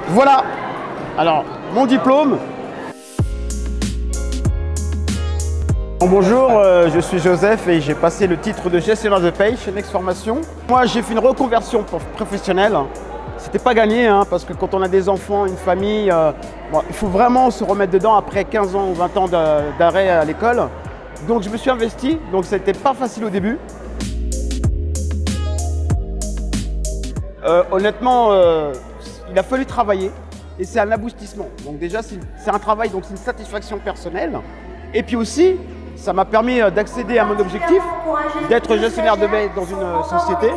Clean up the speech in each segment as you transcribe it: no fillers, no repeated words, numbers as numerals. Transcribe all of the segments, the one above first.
Voilà, alors mon diplôme. Bonjour, je suis Joseph et j'ai passé le titre de gestionnaire de paye chez Next Formation. Moi j'ai fait une reconversion professionnelle. C'était pas gagné hein, parce que quand on a des enfants, une famille, bon, il faut vraiment se remettre dedans après 15 ans ou 20 ans d'arrêt à l'école. Donc je me suis investi, donc ça n'était pas facile au début. Honnêtement, il a fallu travailler et c'est un aboutissement. Donc déjà c'est un travail, donc c'est une satisfaction personnelle. Et puis aussi, ça m'a permis d'accéder à mon objectif, d'être gestionnaire de paie dans une société.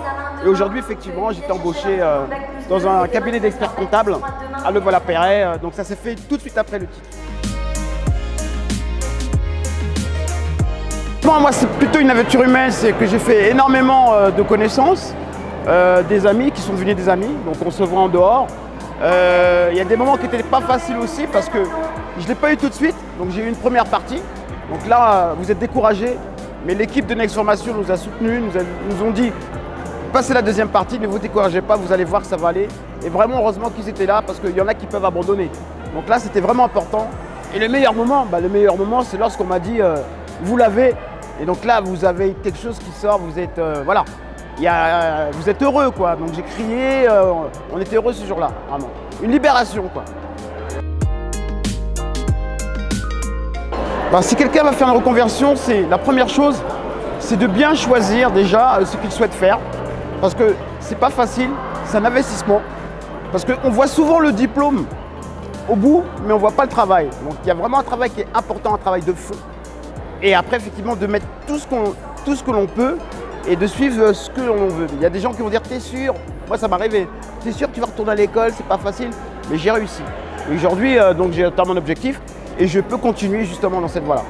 Et aujourd'hui, effectivement, j'étais embauché dans un cabinet d'experts comptables à Levallois-Perret. Donc ça s'est fait tout de suite après le titre. Moi, c'est plutôt une aventure humaine, c'est que j'ai fait énormément de connaissances, des amis qui sont devenus des amis, donc on se voit en dehors. Il y a des moments qui n'étaient pas faciles aussi parce que je ne l'ai pas eu tout de suite, donc j'ai eu une première partie. Donc là, vous êtes découragés, mais l'équipe de Next Formation nous a soutenus, nous ont dit passez la deuxième partie, ne vous découragez pas, vous allez voir que ça va aller. Et vraiment, heureusement qu'ils étaient là parce qu'il y en a qui peuvent abandonner. Donc là, c'était vraiment important. Et le meilleur moment, c'est lorsqu'on m'a dit vous l'avez. Et donc là, vous avez quelque chose qui sort, vous êtes voilà. Vous êtes heureux quoi. Donc j'ai crié, on était heureux ce jour-là, vraiment. Une libération quoi. Si quelqu'un va faire une reconversion, la première chose, c'est de bien choisir déjà ce qu'il souhaite faire. Parce que c'est pas facile, c'est un investissement. Parce qu'on voit souvent le diplôme au bout, mais on ne voit pas le travail. Donc il y a vraiment un travail qui est important, un travail de fond. Et après, effectivement, de mettre tout ce que l'on peut et de suivre ce que l'on veut. Il y a des gens qui vont dire, t'es sûr? Moi, ça m'est arrivé. T'es sûr que tu vas retourner à l'école, c'est pas facile, mais j'ai réussi. Aujourd'hui, donc j'ai atteint mon objectif et je peux continuer justement dans cette voie-là.